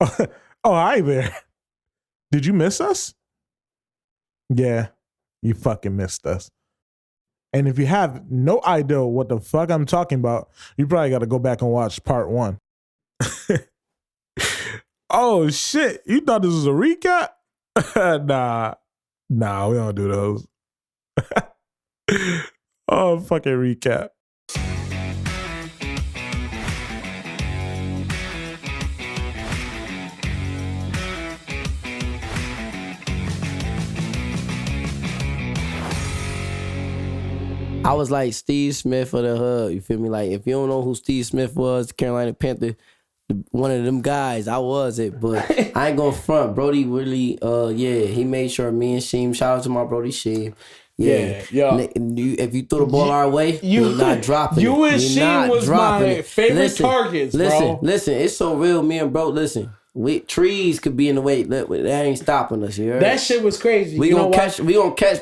Oh, hi there. Did you miss us? Yeah, you fucking missed us. And if you have no idea what the fuck I'm talking about, you probably got to go back and watch part 1. Oh, shit. You thought this was a recap? Nah, we don't do those. Oh, fucking recap. I was like Steve Smith of the hood. You feel me? Like, if you don't know who Steve Smith was, Carolina Panther, one of them guys, I was it. But I ain't gonna front. Brody really, he made sure me and Sheem, shout out to my Brody Sheem. Yeah. If you throw the ball our way, you're not dropping you and Sheem was my favorite targets, bro. Listen, it's so real, me and bro, listen. Trees could be in the way. That ain't stopping us. You heard? That shit was crazy. We gonna catch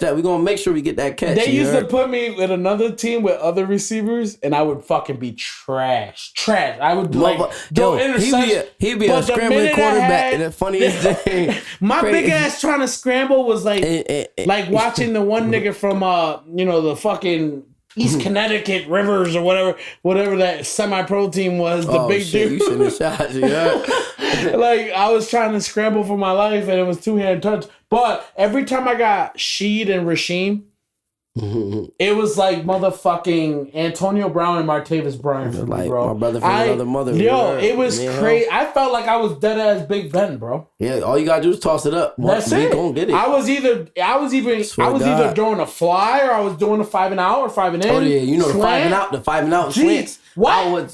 that. We gonna make sure we get that catch. They used to put me with another team with other receivers, and I would fucking be trash. I would do interception. He'd be a scrambling quarterback. And the funniest thing, my big ass trying to scramble was like watching the one nigga from the fucking East Connecticut Rivers or whatever that semi-pro team was. The big dude. You shouldn't have shot. Yeah. Like, I was trying to scramble for my life, and it was 2-hand touch. But every time I got Sheed and Rasheem, it was like motherfucking Antonio Brown and Martavis Bryant for me, bro. My brother from another mother. It was crazy. I felt like I was dead ass Big Ben, bro. Yeah, all you gotta do is toss it up. That's it. Gonna get it. I was either doing a fly, or I was doing a 5 and out or 5 and in. Oh yeah, you know the 5 and out slants. What?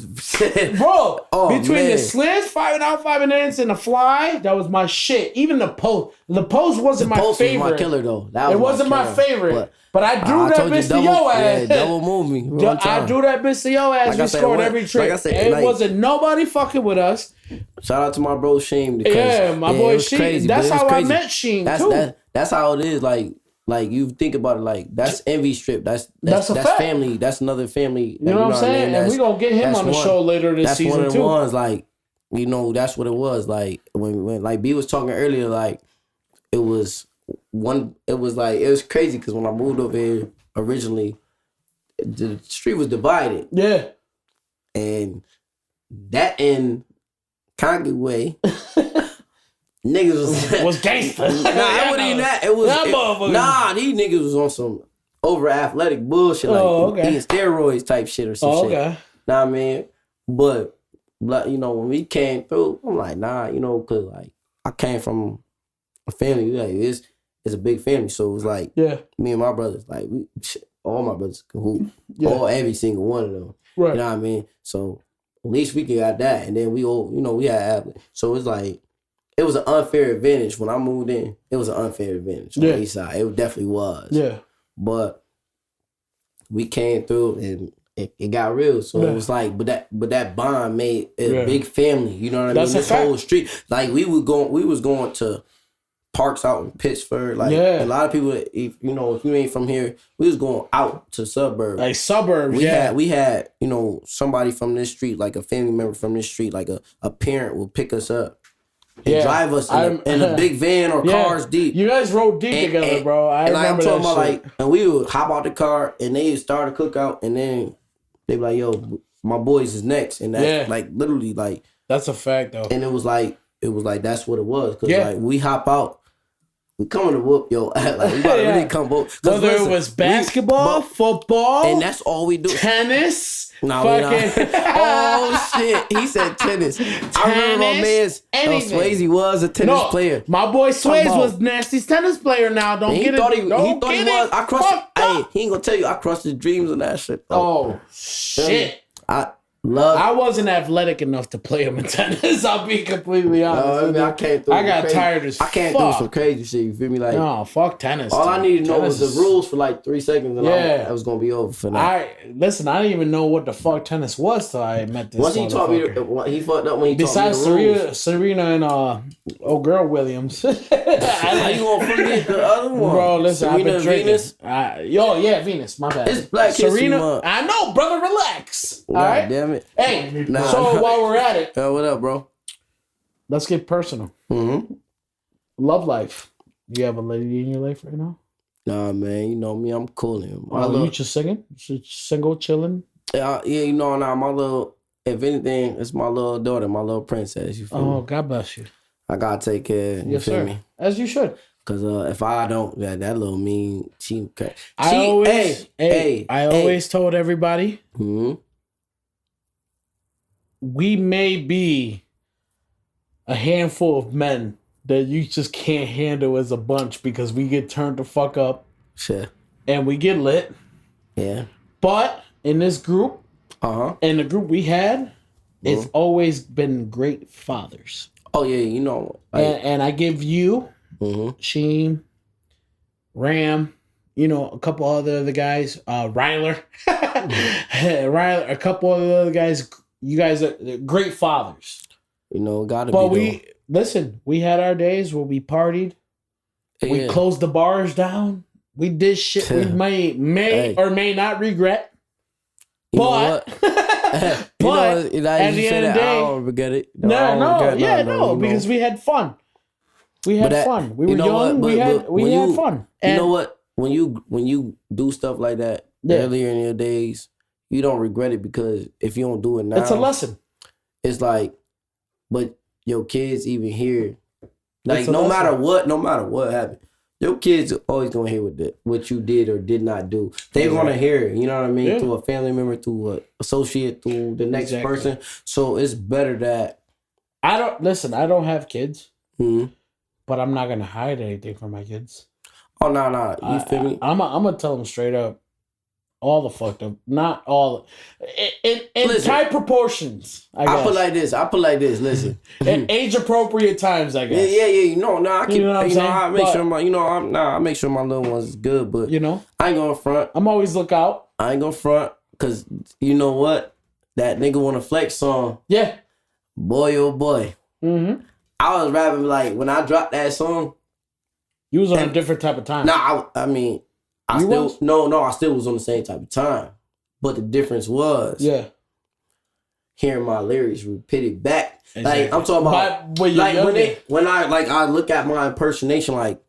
Bro, between the slants, 5 and out, 5 and ins, and the fly, that was my shit. Even the post. The post wasn't my favorite. Was my killer though. It wasn't my favorite. But I drew that bitch to your ass. Yeah, double move me. I drew that bitch to your ass. We scored every trick. It wasn't nobody fucking with us. Shout out to my bro Sheem. My boy Sheem. That's how I met Sheem too. That's how it is. Like you think about it, like that's Envy Strip. That's family. That's another family. You know what I'm saying? And we gonna get him on the show later this season too. That's one of the ones. That's what it was. Like when like B was talking earlier, like it was crazy because when I moved over here originally, the street was divided. Yeah. And that in Conga way, niggas was gangster. Nah, it wasn't even that. It was these niggas was on some over athletic bullshit, like eating steroids type shit or some shit. Nah, man. But when we came through, I'm like, cause like I came from a family like it's a big family, so it was like me and my brothers, like all my brothers can hoop, every single one of them. Right. You know what I mean? So at least we got that, and then we all, we had athletes. So it's like it was an unfair advantage when I moved in. It was an unfair advantage on the east side. It definitely was. Yeah. But we came through and it got real. So it was like, but that bond made a big family. You know what I mean? This whole street, like we was going to parks out in Pittsburgh. Like a lot of people, if you ain't from here, we was going out to suburbs. Like suburbs, we had somebody from this street, like a family member from this street, like a parent will pick us up and drive us in a big van or cars deep. You guys rode deep together, bro. I remember that shit. Like, and we would hop out the car and they would start a cookout, and then they be like, "Yo, my boys is next," and that like literally like that's a fact though. And it was like that's what it was, because like we hop out. We coming to whoop your ass. Like, we gotta really come whoop. Whether it was basketball, football, and that's all we do. Tennis. Oh shit! He said tennis. I remember my man's Swayez was a tennis player. My boy Swayez was Nasty's tennis player. Now don't get it. He thought he was. I crushed. Hey, he ain't gonna tell you. I crushed his dreams and that shit. Oh shit! I wasn't athletic enough to play him in tennis. I'll be completely honest. I can't. I got tired as fuck. I can't do some crazy shit. You feel me? Like, no, fuck tennis. All I needed to know was the rules for like 3 seconds, and I was gonna be over for that. I didn't even know what the fuck tennis was till I met this. Once he taught me, he fucked up when he taught me the rules. Serena and girl Williams. How you gonna forget the other one, bro? Listen, Serena I've been drinking. Venus. Venus. My bad. It's Black Serena. Month. I know, brother. Relax. All right. Damn it. Hey, so while we're at it, what up, bro? let's get personal. Mm-hmm. Love life. You have a lady in your life right now? Nah, man. You know me. I'm cool. You just singing? Just single, chilling? Yeah, you know, now my little. If anything, it's my little daughter, my little princess. You feel me? God bless you. I gotta take care. You yes, feel sir. me? As you should. Cause if I don't, that little mean she. I always told everybody. Mm-hmm. We may be a handful of men that you just can't handle as a bunch because we get turned the fuck up. Sure. And we get lit. Yeah. But in this group, in the group we had, it's always been great fathers. Oh yeah, you know. And I give you, Sheen, Ram, you know, a couple other guys, Ryler, Ryler, a couple of the other guys. You guys are great fathers. You know, gotta but be. Listen, we had our days where we partied. Yeah. We closed the bars down. We did shit we may or may not regret. You but at the end of the day, I don't regret it. No, because we had fun. We had fun. We were young. We had fun. And you know what? When you do stuff like that earlier in your days, you don't regret it because if you don't do it now, it's a lesson. It's like, but your kids even hear, like no matter what happened, your kids are always gonna hear what you did or did not do. They're gonna hear it, you know what I mean, through a family member, through an associate, through the next person. So it's better that I don't have kids, but I'm not gonna hide anything from my kids. Oh no, you feel me? I'm gonna tell them straight up. All the fucked up, not all in tight proportions. I guess. I put like this. Listen, in age appropriate times, I guess. Yeah. You know, I keep. I make sure my little ones is good, but you know, I ain't gonna front. I'm always look out. I ain't gonna front because you know what, that nigga wanna flex song. Yeah, boy, oh boy. I was rapping like when I dropped that song. You was on a different type of time. I mean. I still was on the same type of time. But the difference was hearing my lyrics repeated back. Exactly. Like I'm talking about when I look at my impersonation like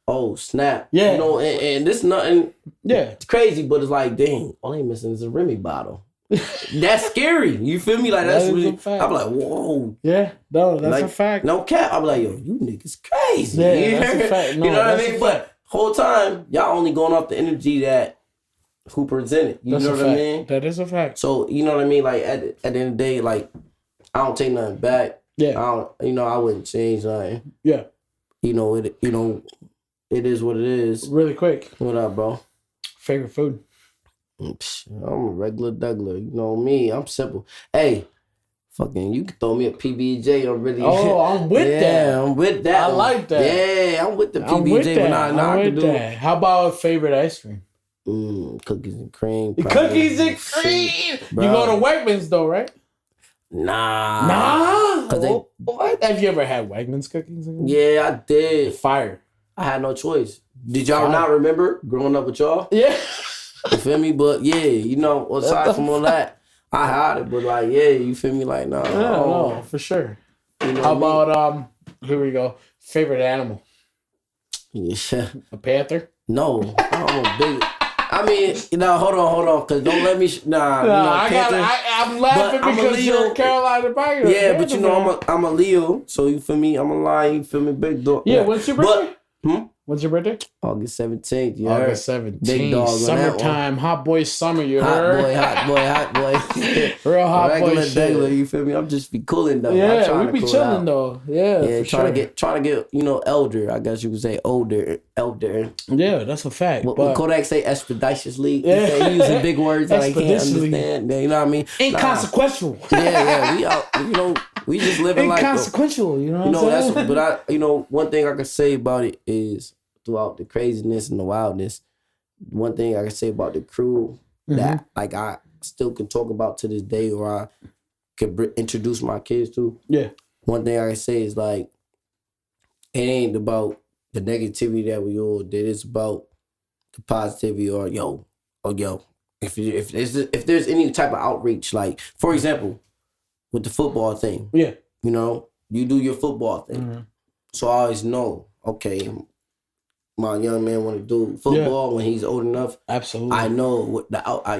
oh snap. Yeah. You know, and this nothing crazy, but it's like, dang, all they missing is a Remy bottle. That's scary. You feel me? Like that's really I'm like, whoa. Yeah, no, that's a fact. No cap. I'm like, yo, you niggas crazy. Yeah, that's a fact. No, you know what I mean? But whole time, y'all only going off the energy that who presented. You know what I mean? That is a fact. So, you know what I mean? Like, at the end of the day, like, I don't take nothing back. Yeah. I wouldn't change nothing. Yeah. You know, it is what it is. Really quick. What up, bro? Favorite food? I'm a regular Douglas. You know me. I'm simple. Hey. Fucking, you can throw me a PB&J. I'm really. Oh, I'm with that. Yeah, I'm with that. I like that. Yeah, I'm with the PB&J. I'm with that. How about favorite ice cream? Cookies and cream. Cookies and cream. Bro. You go to Wegmans though, right? Nah. What? Have you ever had Wegmans cookies? Yeah, I did. Fire. I had no choice. Did y'all not remember growing up with y'all? Yeah. You feel me? But yeah, you know, aside from all that. I had it, but like, yeah, you feel me? Like, no. No, for sure. You know how about, here we go, favorite animal? Yeah. A panther? No, I'm a big, I mean, hold on, because don't let me, I'm laughing because you're a Carolina Panther. Yeah, but you know, I'm a Leo, so you feel me? I'm a lion, you feel me? Big dog. Yeah, what's your birthday? When's your birthday? August 17th. You August 17th. Big dog. Summertime. Hot boy summer. You heard? Hot boy. Real hot boy shit. Regular, you feel me? I'm just be cooling though. Yeah, we be chilling though. Yeah, trying to get elder. I guess you could say elder. Yeah, that's a fact. When Kodak say expeditiously, he using big words that I can't understand. You know what I mean? Inconsequential. Yeah. We out. You know, we just living like inconsequential. You know what I'm saying? But one thing I can say about it is throughout the craziness and the wildness, one thing I can say about the crew that like I still can talk about to this day, or I could introduce my kids to. Yeah. One thing I can say is like, it ain't about the negativity that we all did. It's about the positivity, or yo. If there's any type of outreach, like for example, with the football thing. Yeah. You know, you do your football thing. Mm-hmm. So I always know, okay, my young man want to do football when he's old enough. Absolutely. I know what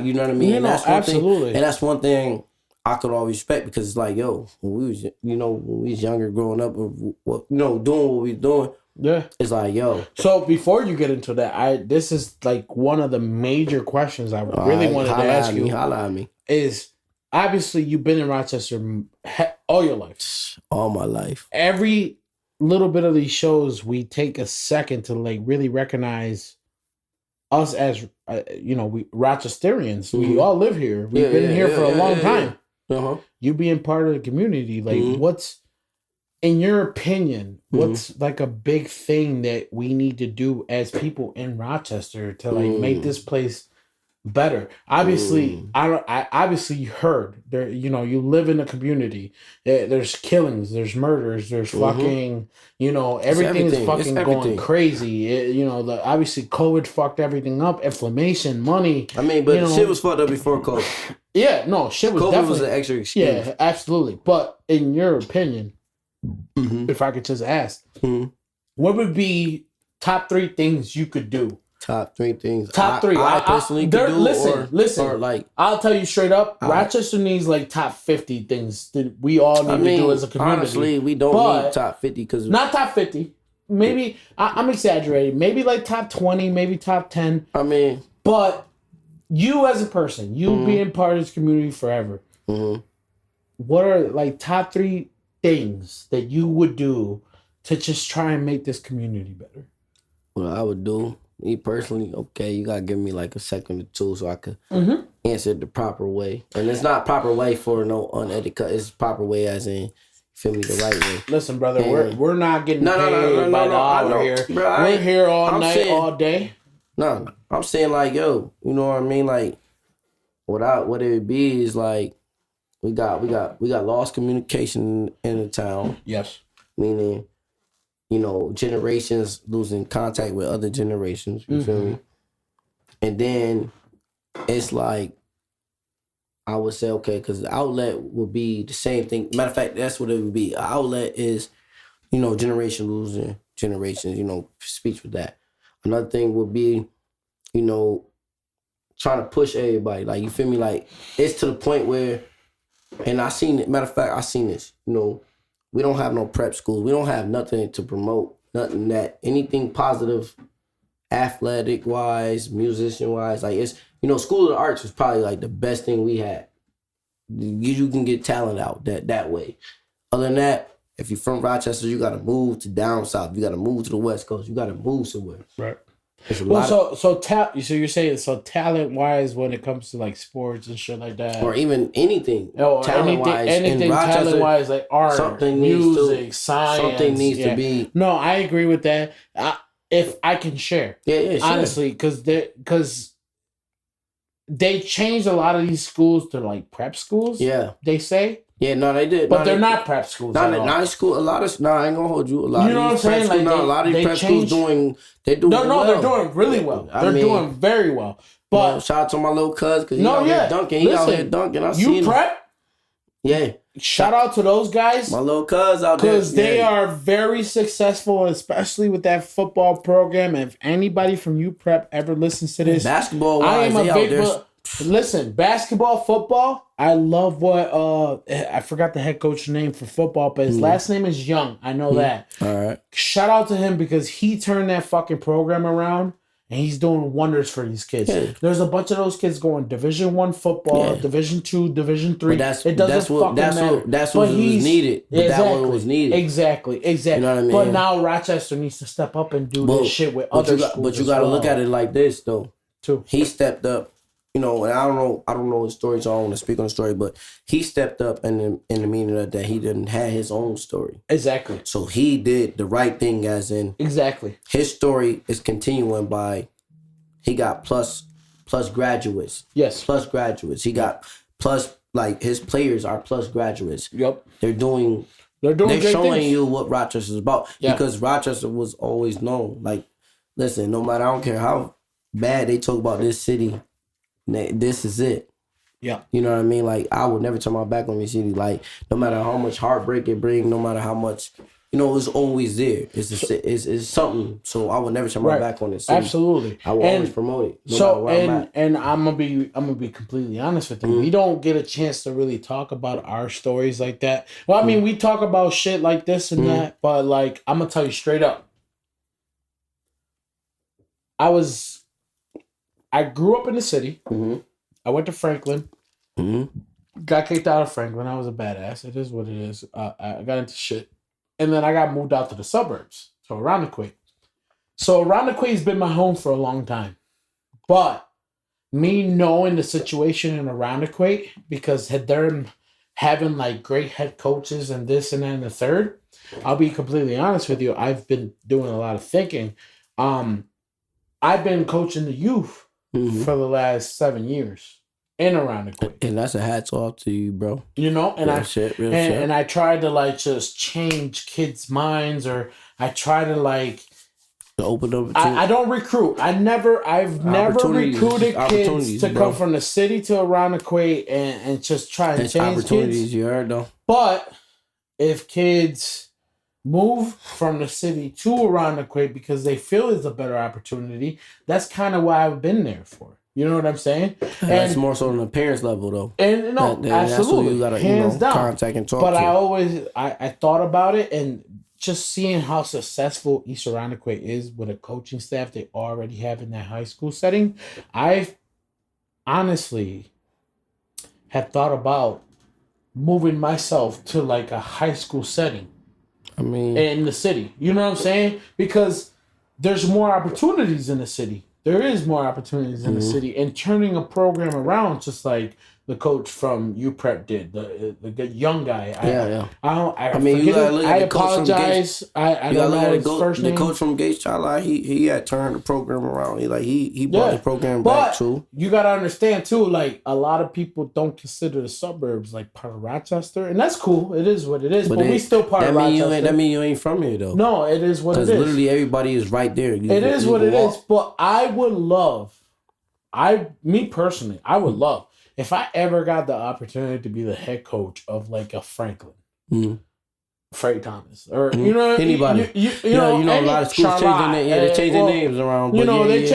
you know what I mean? And that's one thing, and that's one thing I could always respect, because it's like, yo, when we was younger growing up, doing what we doing. Yeah. It's like, yo. So before you get into that, this is like one of the major questions I really wanted to ask you. Holla at me. Is obviously you've been in Rochester all your life. All my life. Every little bit of these shows, we take a second to like really recognize us as we Rochesterians. We all live here. We've been here for a long time. Uh-huh. You being part of the community, like what's, in your opinion, what's like a big thing that we need to do as people in Rochester to like make this place better? Obviously, I obviously heard there. You live in a community. There's killings. There's murders. There's fucking. Everything's fucking going crazy. Obviously COVID fucked everything up. Inflammation, money. I mean, but shit was fucked up before COVID. Yeah, no, shit was. COVID was an extra excuse. Yeah, absolutely. But in your opinion, if I could just ask, what would be top 3 things you could do? Top 3 things. Top 3. I personally could do. Listen. Or like, I'll tell you straight up. Rochester needs like top 50 things that we all need to do as a community. Honestly, we don't need top 50 because not top 50. Maybe I'm exaggerating. Maybe like top 20. Maybe top 10. I mean, but you as a person, you being part of this community forever. What are like top 3 things that you would do to just try and make this community better? What I would do, me personally, okay, you gotta give me like a second or two so I could answer it the proper way. And it's not proper way for no unedited. It's proper way as in, feel me, the right way. Listen, brother, we're not getting paid by the hour here. Bro, we're here all night, all day. No, I'm saying like, yo, you know what I mean? Like, what it would be is like, we got lost communication in the town. Yes. Meaning, generations losing contact with other generations. You feel me? And then it's like, I would say, okay, because the outlet would be the same thing. Matter of fact, that's what it would be. An outlet is, generation losing generations, speech with that. Another thing would be, trying to push everybody. Like, you feel me? Like, it's to the point where, and I seen it. Matter of fact, I seen this. We don't have no prep schools. We don't have nothing to promote. Anything positive, athletic wise, musician wise. Like, it's School of the Arts was probably like the best thing we had. You can get talent out that way. Other than that, if you're from Rochester, you gotta move to down south. You gotta move to the West Coast. You gotta move somewhere. Right. So you're saying talent wise when it comes to like sports and shit like that, or even anything, talent wise, like art, music, science, something needs to be. No, I agree with that. If I can share, sure. Honestly, because they changed a lot of these schools to like prep schools. Yeah, they say. Yeah, no, they did. But they're not prep schools. Not in school. I ain't gonna hold you. A lot of these prep schools, a lot of these prep schools they're doing well. They're doing really well. They're doing very well. But shout out to my little cuz, because he out here dunking. He out here dunking. I see him. Prep? Yeah. Shout out to those guys. My little cuz out there. Because they are very successful, especially with that football program. If anybody from U Prep ever listens to this, basketball-wise, they out there. Listen, basketball, football, I love what I forgot the head coach's name for football, but his last name is Young. I know that. All right. Shout out to him because he turned that fucking program around and he's doing wonders for these kids. Yeah. There's a bunch of those kids going Division I football, Division II, Division III. That's what was needed. But that one was needed. Exactly. You know what I mean? But now Rochester needs to step up and do this shit with other schools. But you got to look at it like this though. Too. He stepped up. And I don't know his story, so I don't want to speak on the story, but he stepped up in the meaning of that he didn't have his own story. Exactly. So he did the right thing, as in exactly. His story is continuing by he got plus graduates. Yes. Plus graduates. He got plus, like, his players are plus graduates. Yep. They're showing you what Rochester is about. Yeah. Because Rochester was always known. Like, listen, I don't care how bad they talk about this city, this is it. Yeah. You know what I mean? Like, I would never turn my back on this city. Like, no matter how much heartbreak it brings, no matter how much, it's always there. It's something. So I would never turn my back on this city. Absolutely. I will always promote it. No and I'm gonna be completely honest with you. We don't get a chance to really talk about our stories like that. Well, I mean, we talk about shit like this and that, but like, I'm gonna tell you straight up. I grew up in the city. I went to Franklin. Got kicked out of Franklin. I was a badass. It is what it is. I got into shit. And then I got moved out to the suburbs. So Arundequoit. So Arundequoit's been my home for a long time. But me knowing the situation in Arundequoit, because they're having like great head coaches and this and that and the third, I'll be completely honest with you. I've been doing a lot of thinking. I've been coaching the youth for the last 7 years in Arundequoit. And that's a hats off to you, bro. And I tried to like just change kids' minds, or I try to like open up. I don't recruit. I've never recruited kids to come from the city to Arundequoit and just try and change opportunities, kids. You heard though. But if kids move from the city to Arundequoit because they feel it's a better opportunity, that's kind of why I've been there for. You know what I'm saying? That's more so on the parents level, though. And absolutely, you gotta, hands down. Contact and talk. But I thought about it, and just seeing how successful East Arundequoit is with a coaching staff they already have in that high school setting, I honestly had thought about moving myself to like a high school setting. I mean, in the city, you know what I'm saying? Because there's more opportunities in the city. There is more opportunities in the city, and turning a program around, just like the coach from UPrep did, the young guy. I mean, you gotta look at the apologize. I don't know his first name. The coach from Gates Child, he had turned the program around. He brought the program back too. You gotta understand too, like a lot of people don't consider the suburbs like part of Rochester, and that's cool. It is what it is, but we still part of Rochester. That mean you ain't from here though. No, it is what it is. Because literally everybody is right there. It is what it is. But I would love, me personally, I would love. If I ever got the opportunity to be the head coach of like a Franklin, Freddie Thomas, or you know anybody, you know a lot of schools changing their names around. You know they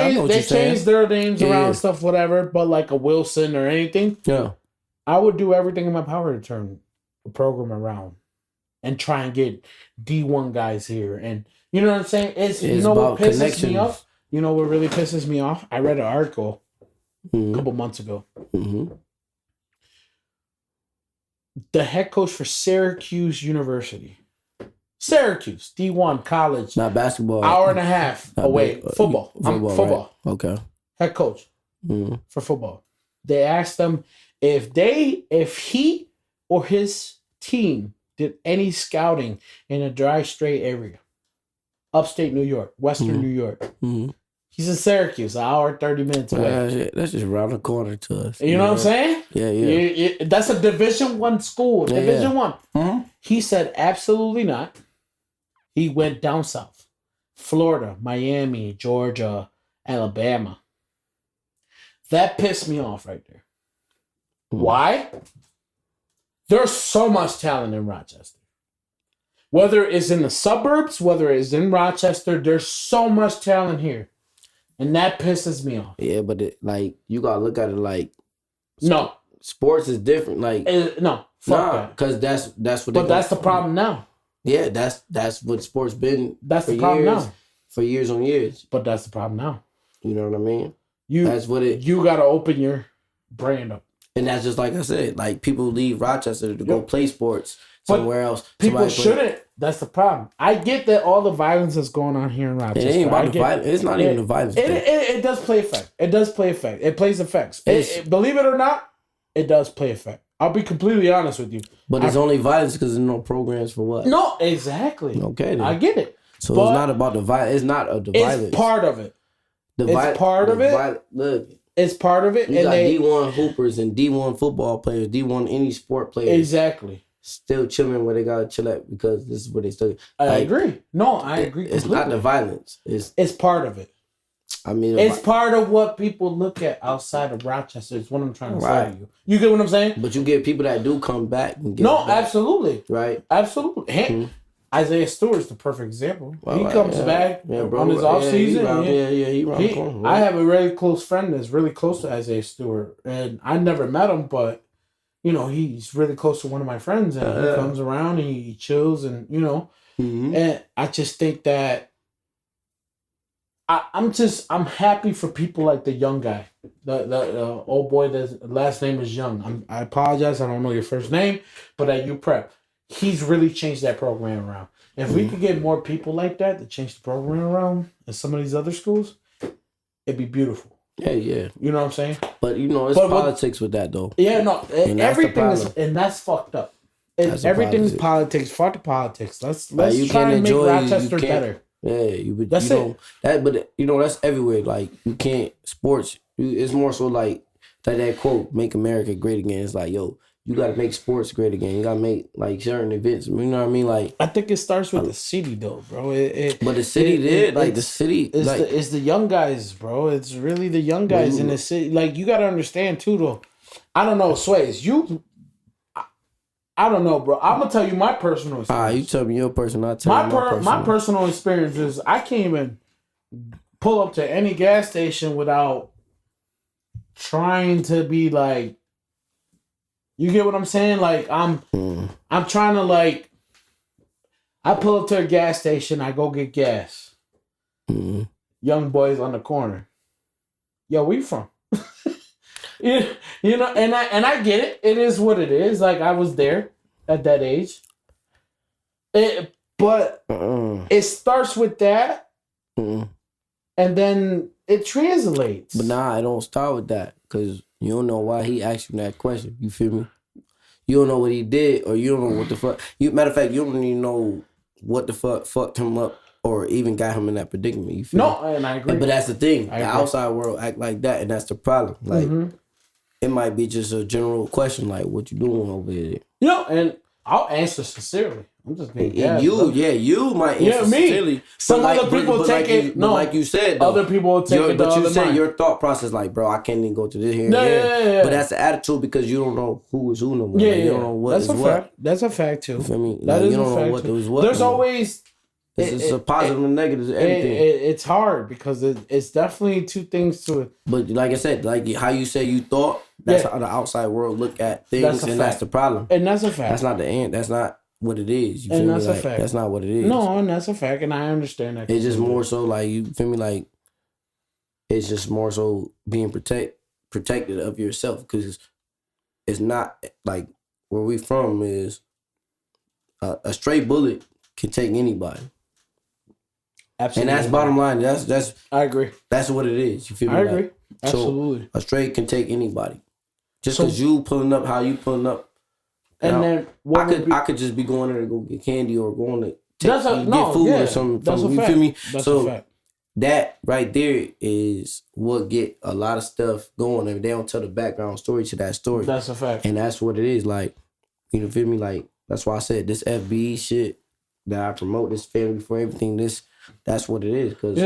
change their names around stuff, whatever. But like a Wilson or anything, I would do everything in my power to turn the program around and try and get D1 guys here. And you know what I'm saying? It's what pisses me off. You know what really pisses me off? I read an article a couple months ago. The head coach for Syracuse University. Syracuse, D1 college. Not basketball. Hour and a half away. Football. Football. Right. Okay. Head coach for football. They asked him if he or his team did any scouting in a dry strait area. Upstate New York, Western New York. He's in Syracuse, an hour, 30 minutes away. That's just around the corner to us. You know what I'm saying? Yeah. That's a Division I school. Division I. He said absolutely not. He went down south. Florida, Miami, Georgia, Alabama. That pissed me off right there. Why? There's so much talent in Rochester. Whether it's in the suburbs, whether it's in Rochester, there's so much talent here. And that pisses me off. Yeah, but you gotta look at it like no, sports is different. Like fuck that. Because that's what. But that's the problem now. Yeah, that's what sports been. That's the problem now. For years on years. But that's the problem now. You know what I mean? You gotta open your brand up. And that's just like I said. Like people leave Rochester to go play sports somewhere else. People shouldn't. That's the problem. I get that all the violence that's going on here in Rochester. It ain't about the violence. It's not even the violence. It does play effect. It does play effect. It plays effects. Believe it or not, it does play effect. I'll be completely honest with you. But it's only violence because there's no programs for what? No, exactly. Okay, then. I get it. So it's not about the violence. It's not the violence. It's part of it. It's part of it. Look. It's part of it. You got D1 hoopers and D1 football players, D1 any sport players. Exactly. Still chilling where they gotta chill at because this is where they still. I agree. No, I agree. It's not the violence. It's part of it. I mean, it's part of what people look at outside of Rochester. Is what I'm trying to say to you. You get what I'm saying? But you get people that do come back. And get back. Absolutely. Right. Absolutely. Mm-hmm. Isaiah Stewart's the perfect example. He comes back on his off season. I have a really close friend that's really close to Isaiah Stewart, and I never met him, but he's really close to one of my friends, and he comes around and he chills, and and I just think that I'm happy for people like the young guy, the old boy that's last name is Young. I apologize, I don't know your first name, but at UPrep. He's really changed that program around. If we could get more people like that to change the program around in some of these other schools, it'd be beautiful. Yeah. You know what I'm saying? But it's politics with that though. Yeah, no, everything is, and that's fucked up. Everything is politics. Fuck the politics. Let's try and make Rochester better. Yeah, that's it. That's everywhere. Like you can't sports. It's more so like that quote, "Make America Great Again." It's like, yo. You gotta make sports great again. You gotta make like certain events. You know what I mean? Like I think it starts with the city, though, bro. But the city the city it's the young guys, bro. It's really the young guys in the city. Like you gotta understand too, though. I don't know, Swayez. I don't know, bro. I'm gonna tell you my personal experience. You tell me your personal. I tell you my personal. My personal experience is I can't even pull up to any gas station without trying to be like. You get what I'm saying? Like I'm trying to like. I pull up to a gas station. I go get gas. Young boys on the corner. Yo, where you from? And I get it. It is what it is. Like I was there at that age. But it starts with that, and then it translates. But I don't start with that because. You don't know why he asked you that question. You feel me? You don't know what he did, or you don't know what the fuck. Matter of fact, you don't even know what the fuck fucked him up, or even got him in that predicament. You feel me? And I agree. But that's the thing. The outside world act like that, and that's the problem. Like it might be just a general question, like what you doing over there. And I'll answer sincerely. I'm just being you might answer sincerely. Some other people take it. No, like you said, though, other people will take it. But you said your thought process, like, bro, I can't even go to this here. Yeah. But that's the attitude because you don't know who is who no more. You don't know what is what. That's a fact too. You feel me? That is you don't know what is what. There's always. It's a positive and negative. Everything. It's hard because it's definitely two things to it. But like I said, like how you say you thought, that's how the outside world look at things, that's the problem. And that's a fact. That's not the end. That's not what it is. You feel me? That's a fact. That's not what it is. No, and that's a fact, and I understand that. It's just more so like you feel me, like it's just more so being protected of yourself because it's not like where we from is a stray bullet can take anybody. Absolutely. And that's bottom line. That's I agree. That's what it is. You feel me? I agree. Absolutely. So a stray can take anybody. Just because you pulling up how you pulling up. And then I could just be going there to go get candy or going to get food or something. You feel me? That's a fact. That right there is what get a lot of stuff going, and they don't tell the background story to that story. That's a fact. And that's what it is. Like, you feel me? Like, that's why I said this FBE shit that I promote, this family for everything, that's what it is. Cause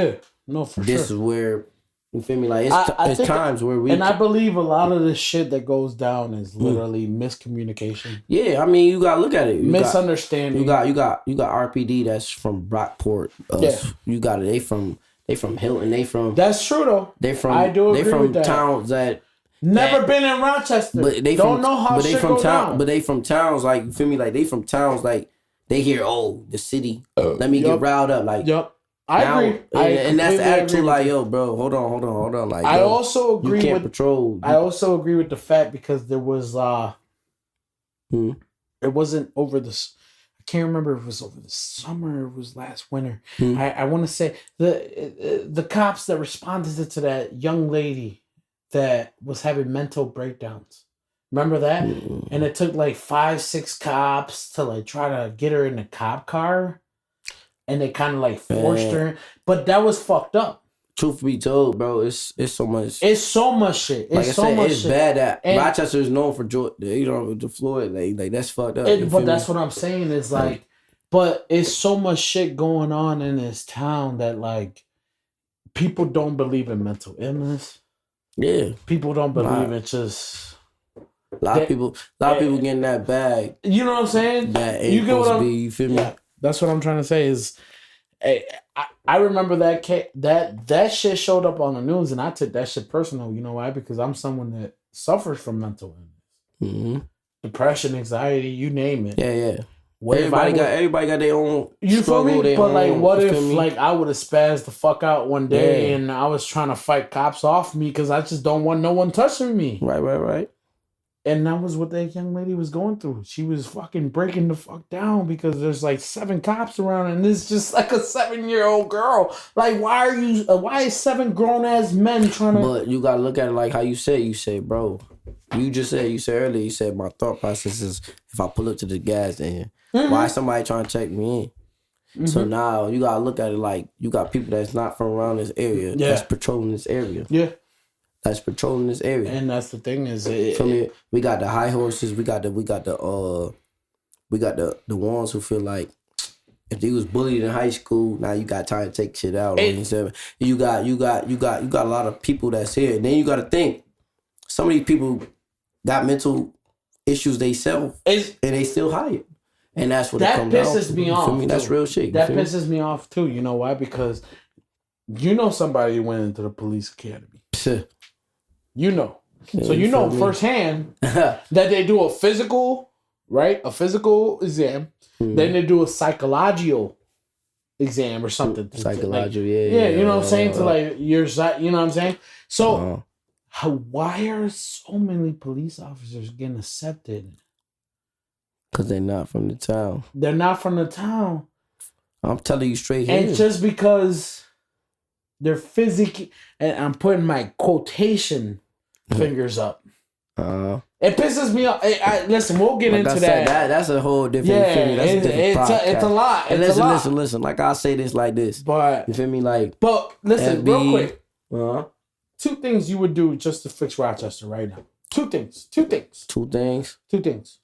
this is where, you feel me? Like, it's times where we... And I believe a lot of the shit that goes down is literally miscommunication. Yeah, I mean, you gotta look at it. Misunderstanding. You got RPD that's from Brockport. You got it. They from Hilton. That's true though. I do agree with that. Towns that never been in Rochester. But they don't know how shit go down. But they from towns like, you feel me? Like they from towns like they hear, oh, the city. Let me get riled up. Like I agree. And that's the attitude. Like, yo, bro, hold on. Like, I also agree. You can't patrol. I also agree with the fact because there was it wasn't over the. I can't remember if it was over the summer or it was last winter. I want to say the cops that responded to that young lady that was having mental breakdowns. Remember that? And it took like 5-6 cops to like try to get her in the cop car. And they kind of like forced her. But that was fucked up. Truth be told, bro, it's so much. It's so much shit. It's bad that Rochester is known for the Floyd. Like that's fucked up. But that's what I'm saying is like, but it's so much shit going on in this town that like people don't believe in mental illness. Yeah. People don't believe in just... A lot of people getting that bag. You know what I'm saying? That ain't supposed to be, you feel me? Yeah, that's what I'm trying to say is... I remember that that shit showed up on the news, and I took that shit personal. You know why? Because I'm someone that suffers from mental illness, depression, anxiety, you name it. Yeah. Everybody got their own. You feel me? But like, what if like I would have spazzed the fuck out one day and I was trying to fight cops off me because I just don't want no one touching me. Right. And that was what that young lady was going through. She was fucking breaking the fuck down because there's like 7 cops around and it's just like a 7-year-old girl. Like, why is 7 grown-ass men trying to... But you gotta look at it like how you said, bro. You said earlier, you said my thought process is if I pull up to the gas stand, why is somebody trying to check me in? So now you gotta look at it like you got people that's not from around this area that's patrolling this area. Yeah. That's patrolling this area. And that's the thing is we got the high horses, we got the ones who feel like if they was bullied in high school, now you got time to take shit out on yourself. You got a lot of people that's here. And then you gotta think, some of these people got mental issues themselves and they still hired. And that's what it comes down to. That pisses me off. For me, that's real shit. That pisses me off too. You know why? Because you know somebody went into the police academy. You know. So you know firsthand that they do a physical, right? A physical exam. Then they do a psychological exam or something. Psychological, yeah. You know what I'm saying? To like your side, you know what I'm saying? So why are so many police officers getting accepted? Because they're not from the town. They're not from the town. I'm telling you straight here. And just because they're physically, and I'm putting my quotation fingers up. It pisses me off. Listen, we'll get into that. That's a whole different thing. It's a lot. And listen. Like, I'll say this like this. But you feel me? Like, but listen, FBE, real quick. 2 things you would do just to fix Rochester right now. 2 things. 2 things. 2 things? 2 things.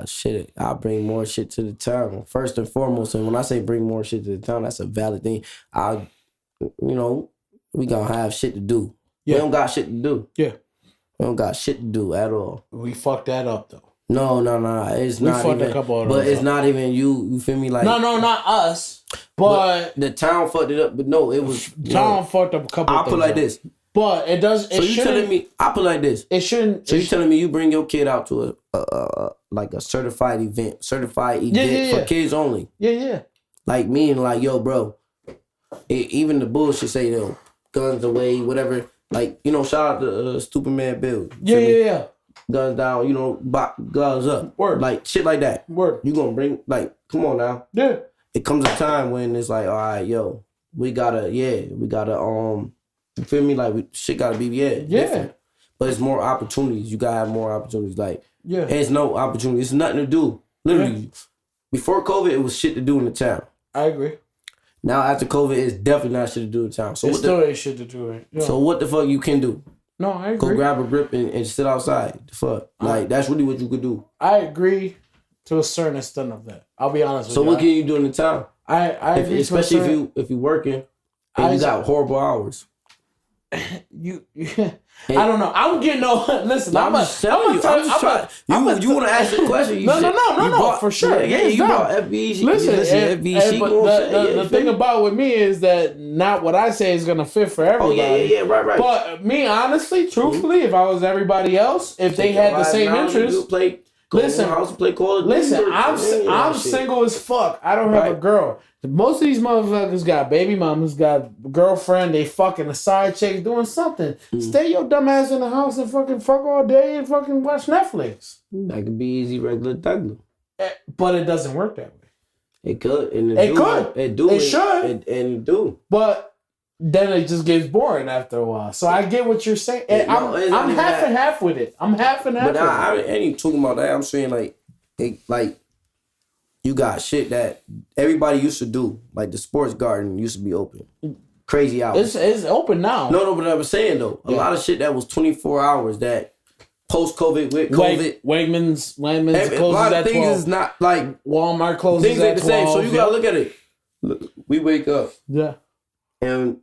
Shit. I'll bring more shit to the town. First and foremost, and when I say bring more shit to the town, that's a valid thing. We gonna have shit to do. Yeah. We don't got shit to do. Yeah. We don't got shit to do at all. We fucked that up though. No. It's not even. A couple of those it's up. Not even you. You feel me? Like no, not us. But the town fucked it up. But no, it was town fucked up a couple. I'll put like this. But it does. So you telling me? I put like this. It shouldn't. So you telling me you bring your kid out to a certified event for kids only? Yeah. Like me and like, yo, bro. Even the bullshit say guns away, whatever. Like, shout out to Stupid Man Bill. Yeah. Guns down, guns up. Word. Like shit like that. Word. You gonna bring come on now. Yeah. It comes a time when it's like, all right, yo, we gotta you feel me? Like shit gotta be different. But it's more opportunities. You gotta have more opportunities. Like it's no opportunity. It's nothing to do. Literally. Before COVID, it was shit to do in the town. I agree. Now after COVID, it's definitely not shit to do in town. So it's still ain't shit to do it. Yeah. So what the fuck you can do? No, I agree. Go grab a grip and sit outside. The fuck? Like that's really what you could do. I agree to a certain extent of that. I'll be honest with you. So what can you do in the town? I agree. Especially if you working and you got horrible hours. You I don't know. I'm getting listen. I'm just telling you. You want to ask the question? No, for sure. Yeah, you brought FBE. Listen, FBE. The thing about with me is that not what I say is gonna fit for everybody. Oh yeah, right. But me, honestly, truthfully, if I was everybody else, if they had the same interests, listen, I'm single as fuck. I don't have a girl. Most of these motherfuckers got baby mamas, got girlfriend, they fucking a side chick doing something. Stay your dumb ass in the house and fucking fuck all day and fucking watch Netflix. That could be easy, regular Douglas. But it doesn't work that way. It could. And It should. It do. But then it just gets boring after a while. So I get what you're saying. And I'm half and half with it. I'm half and half. But I ain't even talking about that. I'm saying like you got shit that everybody used to do. Like the sports garden used to be open. Crazy hours. It's open now. No, but I was saying though, a lot of shit that was 24 hours that post-COVID, with COVID. Wegmans closes at 12. A lot of things is not like Walmart closes at 12. Things ain't the same. So you gotta look at it. Look, we wake up. Yeah. And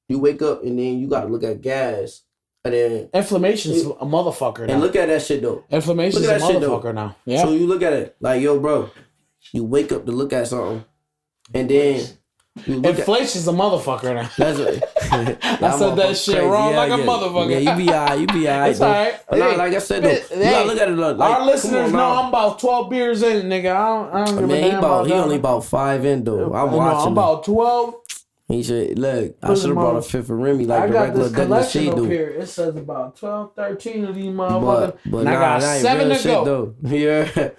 You wake up and then you got to look at gas. And then inflammation's a motherfucker now. And look at that shit though. Inflammation's a motherfucker now. Yeah. So you look at it like, yo, bro, you wake up to look at something, and then inflation's a motherfucker now. That's it. I said that shit crazy. Wrong like a motherfucker. Yeah, you be alright. It's alright. Hey, like I said though, you gotta look at it like, our listeners know I'm about 12 beers in, nigga. I don't give a damn he only about 5 in though. I'm watching. I'm about 12. He should look. I should have brought a fifth of Remy like the regular Douglas shit do. Here. It says about 12, 13 of these motherfuckers. But and I got 7 to go. Though. Yeah,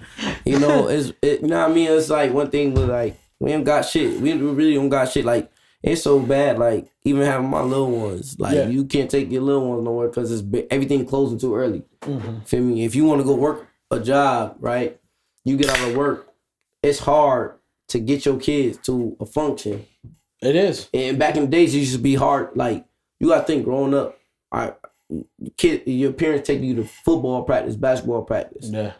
you know you know what I mean. It's like one thing with like we ain't got shit. We really don't got shit. Like it's so bad. Like even having my little ones. Like you can't take your little ones nowhere because it's everything closing too early. Mm-hmm. Feel me? If you want to go work a job, right? You get out of work. It's hard to get your kids to a function. It is. And back in the days, it used to be hard. Like, you got to think growing up, your parents take you to football practice, basketball practice. Yeah.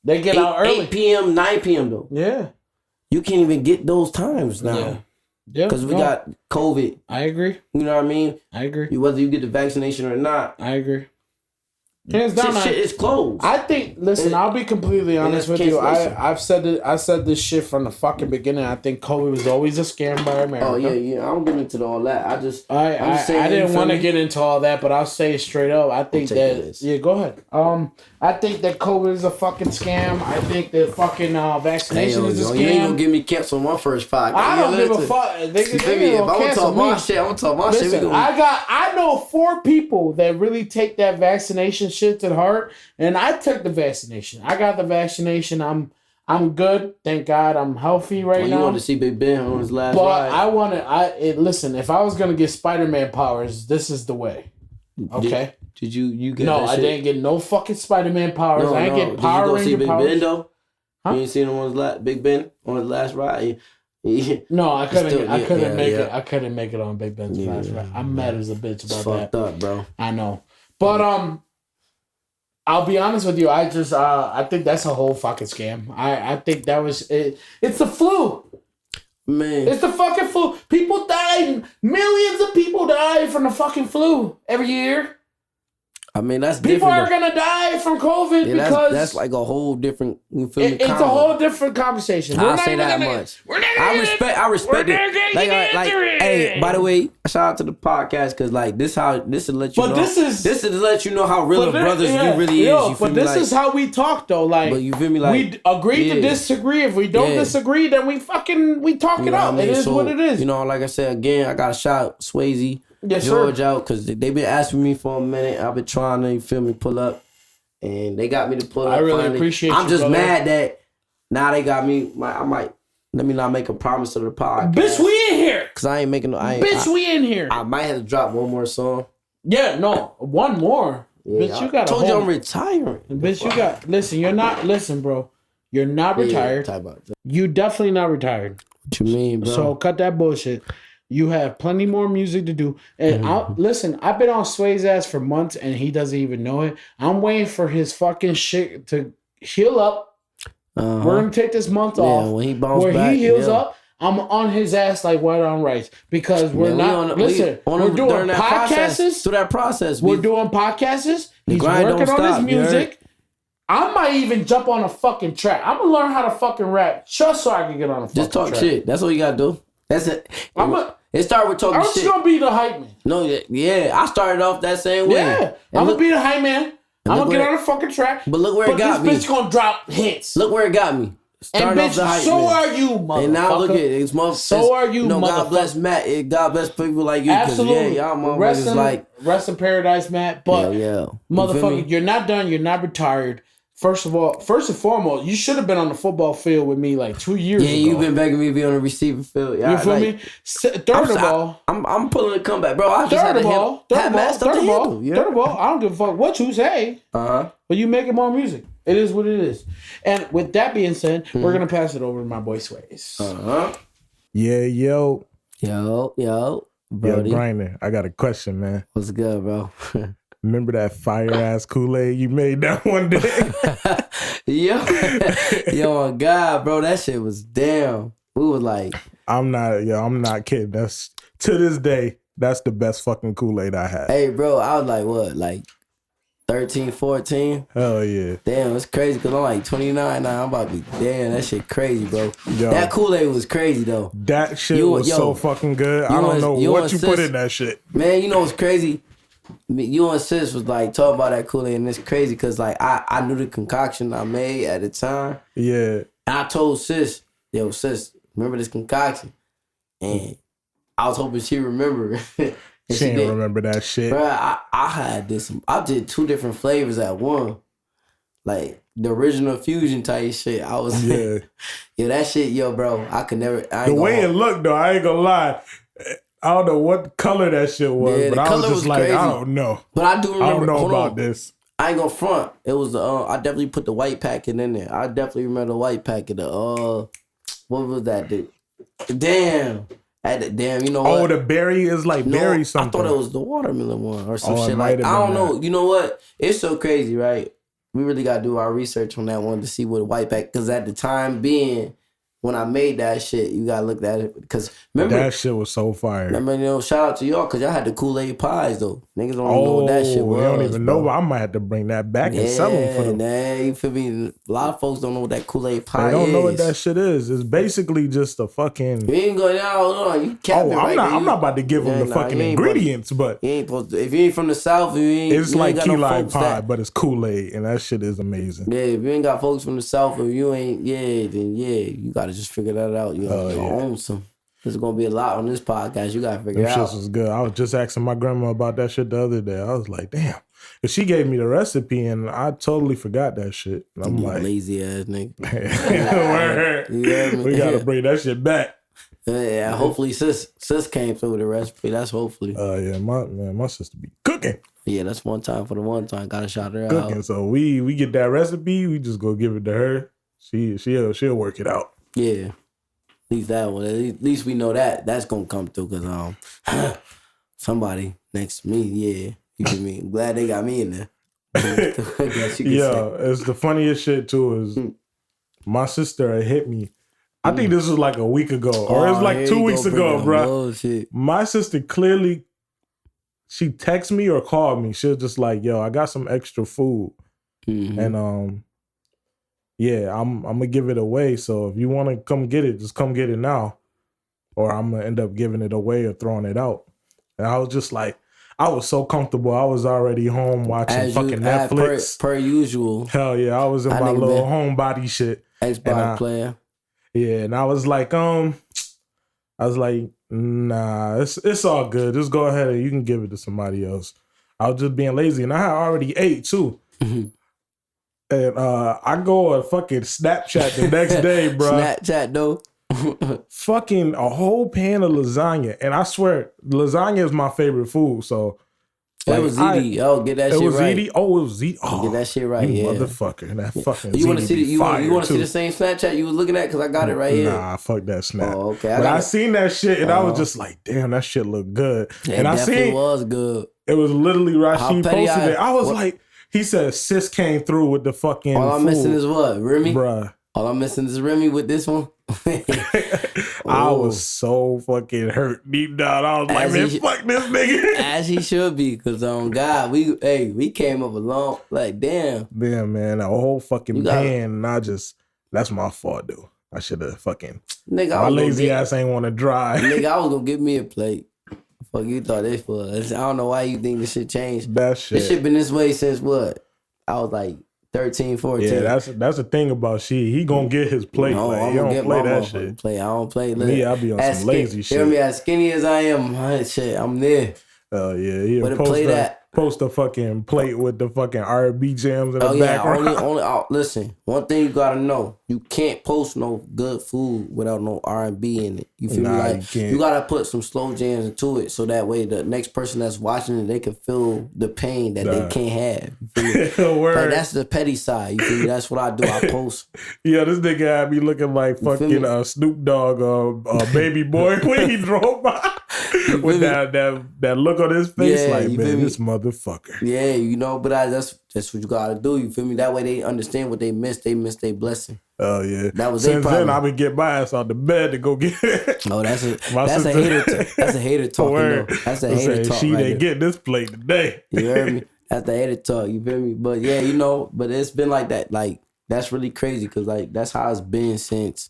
They get out early. 8 p.m., 9 p.m. though. Yeah. You can't even get those times now. Yeah. Because we got COVID. I agree. You know what I mean? I agree. Whether you get the vaccination or not. I agree. Hands down, shit is closed. I think. Listen, I'll be completely honest with you. I said this shit from the fucking beginning. I think COVID was always a scam by America. Oh yeah. I don't get into all that. I didn't want to get into all that, but I'll say it straight up. I think that. Yeah, go ahead. I think that COVID is a fucking scam. I think that fucking vaccination is a scam. You ain't gonna give me camps on my first podcast. I don't give a fuck. If I want to talk my shit, I'm gonna talk my shit. I know 4 people that really take that vaccination shit to the heart, and I took the vaccination. I got the vaccination. I'm good. Thank God. I'm healthy now. You want to see Big Ben on his last ride? Listen, if I was gonna get Spider-Man powers, this is the way. Okay. Did you get no, that I shit? didn't get no fucking Spider-Man powers. I ain't get Power Ranger powers. Did you go see Big Ben though? Huh? You ain't seen him on his Big Ben on his last ride? No, I couldn't make it. I couldn't make it on Big Ben's last ride. I'm mad as a bitch about that. Fucked up, bro. I know. But I'll be honest with you. I think that's a whole fucking scam. I think that was it. It's the flu. Man. It's the fucking flu. People die. Millions of people die from the fucking flu every year. I mean, that's people different. People are gonna die from COVID because that's like a whole different. You feel me? It's a whole different conversation. I'll say that much. I respect it. Like, hey, by the way, shout out to the podcast because like this to let you know. This is to let you know how real of brothers you really is. You feel but this is how we talk though. Like, but you feel me? Like we agree to disagree. If we don't disagree, then we talk it out. It is what it is. You know, like I said again, I got to shout out Swayez. Yes, George out because they've been asking me for a minute. I've been trying to, you feel me, pull up, and they got me to pull up. I really appreciate I'm just brother. mad that now they got me. Let me not make a promise to the podcast. Bitch, we in here. Cause I ain't making no. We in here. I might have to drop one more song. Yeah, no, one more. Yeah, bitch, you got. Told you I'm retiring. Bitch, you got. Listen, you're not. Listen, bro. You're not retired. You definitely not retired. What you mean, bro? So cut that bullshit. You have plenty more music to do. And listen, I've been on Sway's ass for months and he doesn't even know it. I'm waiting for his fucking shit to heal up. We're going to take this month off. When he bounces back, he heals up, I'm on his ass like white on rice. Because we're doing podcasts. Through that process. We're doing podcasts. He's working on his music. I might even jump on a fucking track. I'm going to learn how to fucking rap just so I can get on a fucking track. Just talk shit. That's what you got to do. That's it. It started with talking shit. I'm just gonna be the hype man. No, yeah. I started off that same way. Yeah, I'm gonna be the hype man. I'm gonna get on the fucking track. But look where it got me. This bitch gonna drop hits. Look where it got me. Started off the hype so man. Are you, motherfucker. And now look at it. It's so are you, motherfucker. God bless Matt. God bless people like you. Absolutely. Y'all motherfuckers rest in paradise, Matt. But motherfucker, you're not done. You're not retired. First and foremost, you should have been on the football field with me like 2 years ago. Yeah, you've been begging me to be on the receiving field. You feel me? Third of all, I'm pulling a comeback, bro. I just third of all, I don't give a fuck what you say. But you making more music. It is what it is. And with that being said, we're gonna pass it over to my boy Swayez. Yeah, yo, Brody. Brian, I got a question, man. What's good, bro? Remember that fire ass Kool-Aid you made that one day? yo, God, bro, that shit was damn. We was like, I'm not kidding. That's to this day. That's the best fucking Kool-Aid I had. Hey, bro, I was like, what, like 13, 14? Hell yeah. Damn, it's crazy because I'm like 29 now. I'm about to be, damn, that shit crazy, bro. Yo, that Kool-Aid was crazy, though. That shit was so fucking good. I don't know what you put in that shit. Man, you know what's crazy? You and Sis was like talking about that Kool-Aid, and it's crazy because like I knew the concoction I made at the time. Yeah. And I told Sis, yo, Sis, remember this concoction? And I was hoping she remember. She didn't remember that shit. Bro, I had this. I did 2 different flavors at one. Like the original fusion type shit. I was yeah, that shit, yo, bro. I could never. The way it looked though, I ain't gonna lie. I don't know what color that shit was, but I was just like, crazy. I don't know. But I do remember. I don't know about this. I ain't gonna front. It was I definitely put the white packet in there. I definitely remember the white packet. What was that? Damn. You know what? Oh, the berry is like berry something. I thought it was the watermelon one or some shit. Like, I don't know. You know what? It's so crazy, right? We really got to do our research on that one to see what the white pack, because at the time being, when I made that shit, you got to look at it. Because remember, that shit was so fire. Remember, shout out to y'all, because y'all had the Kool-Aid pies, though. Niggas don't know what that shit was. I don't even know, but I might have to bring that back and sell them for them. Nah, you feel me? A lot of folks don't know what that Kool-Aid pie is. They don't know what that shit is. It's basically just a fucking... You ain't going down, hold on. You capping I'm not about to give them the fucking ingredients, but... You ain't supposed to, if you ain't from the South, it's like key lime pie, but it's Kool-Aid, and that shit is amazing. Yeah, if you ain't got folks from the South, if you ain't, then you got to just figure that out. You own some. There's gonna be a lot on this podcast. You gotta figure out. Them shits was good. I was just asking my grandma about that shit the other day. I was like, damn. Cause she gave me the recipe and I totally forgot that shit. And I'm like, lazy ass nigga. We gotta bring that shit back. Yeah, hopefully sis came through with the recipe. That's hopefully. Yeah, my sister be cooking. Yeah, that's one time for the one time. Gotta shout her cooking. out. So we get that recipe. We just go give it to her. She'll work it out. Yeah. At least that one. At least we know that's gonna come through, because somebody next to me, you feel me? I'm glad they got me in there. It's the funniest shit too is my sister hit me. I think this was like a week ago, or it was like 2 weeks ago, bro. My sister clearly, she texted me or called me. She was just like, "Yo, I got some extra food, and I'm gonna give it away. So if you want to come get it, just come get it now, or I'm gonna end up giving it away or throwing it out." And I was just like, I was so comfortable. I was already home watching fucking Netflix per usual. Hell yeah, I was in my little homebody shit. Xbox player. Yeah, and I was like, nah, it's all good. Just go ahead and you can give it to somebody else. I was just being lazy, and I had already ate too. And I go on fucking Snapchat the next day, bro. Snapchat though. Fucking a whole pan of lasagna. And I swear, lasagna is my favorite food. So it was ziti. Get that shit right. It was ziti. Oh, it was ziti. Oh, get that shit right. You motherfucker. That fucking you want to see you want to see the same Snapchat you was looking at? Because I got it right here. Nah, fuck that Snap. Oh, okay. But I seen that shit and I was just like, damn, that shit looked good. And I seen it was good. It was literally Rashid posted it. I was like, he said sis came through with the fucking all I'm food. missing is what? Remy? Bruh. All I'm missing is Remy with this one. I was so fucking hurt deep down. I was like, man, fuck this nigga. As he should be, because God, we came up along, like, damn. Damn, man, a whole fucking pan, and that's my fault, dude. I should have fucking, my lazy ass ain't want to dry. Nigga, I was going to give me a plate. Fuck you thought this was. I don't know why you think this shit changed. That shit. This shit been this way since what? I was like 13, 14. Yeah, that's the thing about shit. He gonna get his plate. No, like, I'm he gonna don't get play my that shit. Play. I don't play. Me, I be on some lazy shit. Hear me, as skinny as I am, shit, I'm there. Oh yeah, he'll post a fucking plate with the fucking R&B jams in the background. Listen, one thing you gotta know, you can't post no good food without no R&B in it. You feel me? Like, you gotta put some slow jams into it, so that way the next person that's watching it, they can feel the pain that they can't have. You feel me? Like, that's the petty side. You feel me? That's what I do. I post. Yeah, this nigga had me looking like fucking Snoop Dogg or Baby Boy when he drove by. With that look on his face, like, man, this motherfucker. Yeah, you know, but that's what you gotta do. You feel me? That way they understand what they missed. They missed their blessing. Oh yeah. That was their problem. Since then, I been get my ass out the bed to go get it. Oh, that's a hater. That's a hater talking though. That's a hater talk. She right didn't get this plate today. You heard me? That's the hater talk. You feel me? But yeah, you know, but it's been like that. Like that's really crazy because like that's how it's been since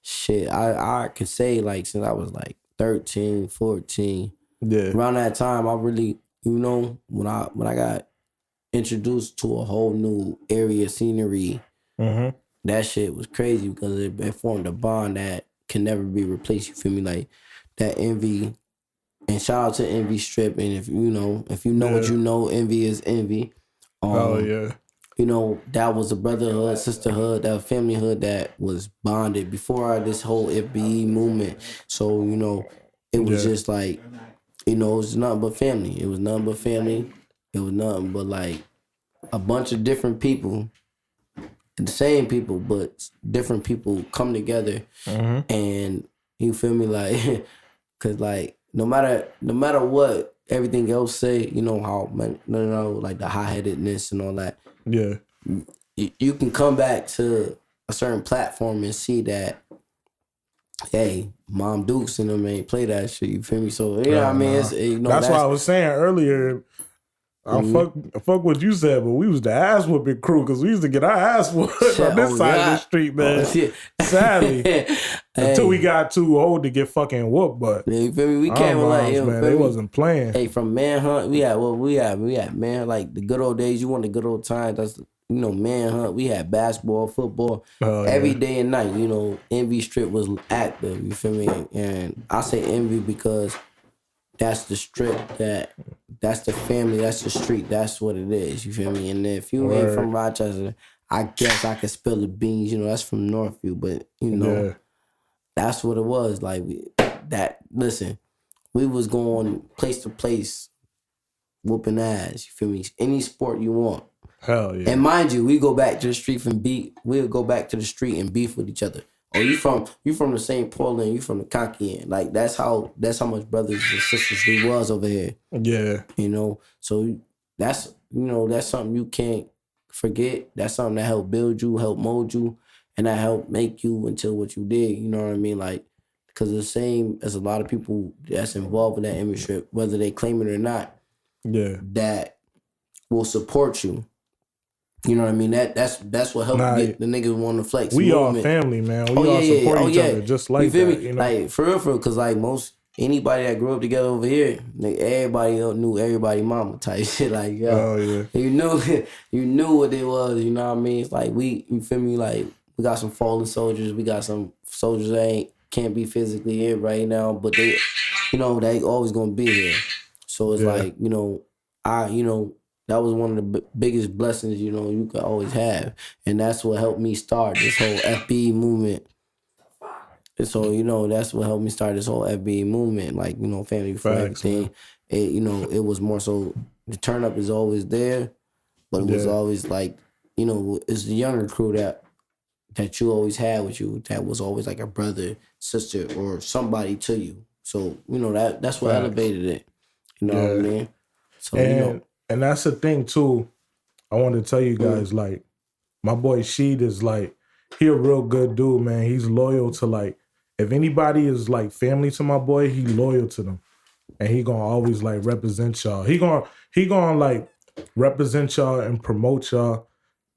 shit. I can say like since I was like 13, 14. Yeah. Around that time, I really, you know, when I got introduced to a whole new area scenery, that shit was crazy because it formed a bond that can never be replaced. You feel me? Like that Envy, and shout out to Envy Strip. And if you know what you know, Envy is Envy. Oh yeah. You know, that was a brotherhood, sisterhood, that familyhood that was bonded before this whole FBE movement. So, you know, it was just like, you know, it was nothing but family. It was nothing but family. It was nothing but like a bunch of different people, the same people, but different people come together. And you feel me? Like, cause like, no matter what everything else say, you know how, like the hot-headedness and all that. Yeah. You can come back to a certain platform and see that, hey, Mom Dukes and them ain't play that shit. You feel me? So you know what I mean? It's, you know, that's why I was saying earlier. I fuck what you said, but we was the ass whooping crew because we used to get our ass whooped on this side of the street, man. Sadly, until we got too old to get fucking whooped. But you feel me? We came like, man, they wasn't playing. Hey, from Manhunt, we had man, like the good old days. You want the good old times? That's, you know, Manhunt. We had basketball, football, every day and night. You know, Envy Strip was active. You feel me? And I say Envy because that's the strip, that's the family, that's the street, that's what it is. You feel me? And if you ain't from Rochester, I guess I could spill the beans. You know, that's from Northview, but you know, that's what it was. Like listen, we was going place to place, whooping ass. You feel me? Any sport you want. Hell yeah. And mind you, we go back to the street and we'll go back to the street and beef with each other. Oh, you from the St. Paul and you from the Cocky end. Like that's how much brothers and sisters we was over here. Yeah. You know, so that's something you can't forget. That's something that helped build you, help mold you, and that helped make you into what you did. You know what I mean? Like, because the same as a lot of people that's involved in that industry, whether they claim it or not, that will support you. You know what I mean? That's what helped get the niggas want to flex. We all family, man. We all support each other just like that. You know? Like for real, because like anybody that grew up together over here, like everybody knew everybody mama type shit. Like you knew what it was. You know what I mean? It's like you feel me? Like we got some fallen soldiers. We got some soldiers that can't be physically here right now, but they, you know, they always gonna be here. So it's like, you know, that was one of the biggest blessings, you know, you could always have. And that's what helped me start this whole FBE movement. And so, you know, that's what helped me start this whole FBE movement. Like, you know, family for everything. It, you know, it was more so, the turn up is always there, but it was always like, you know, it's the younger crew that you always had with you, that was always like a brother, sister, or somebody to you. So, you know, that's what elevated it. You know what I mean? So, you know. And that's the thing too. I want to tell you guys, like, my boy Sheed is like, he a real good dude, man. He's loyal to, like, if anybody is like family to my boy, he loyal to them. And he gonna always like represent y'all. He gonna like represent y'all and promote y'all.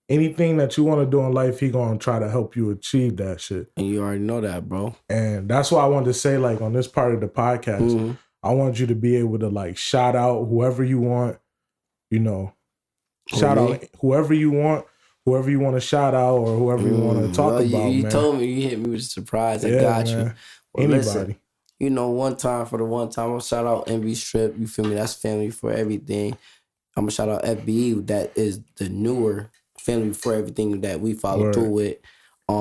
Anything that you want to do in life, he gonna try to help you achieve that shit. And you already know that, bro. And that's why I wanted to say, like, on this part of the podcast, I want you to be able to like shout out whoever you want. You know, shout out whoever you want to shout out, or whoever you want to talk about. You man. told me, you hit me with a surprise. I got man. you. Well, anybody. Listen, you know, one time, I'll shout out Envy Strip. You feel me? That's family for everything. I'm going to shout out FBE. That is the newer family for everything that we follow through with. I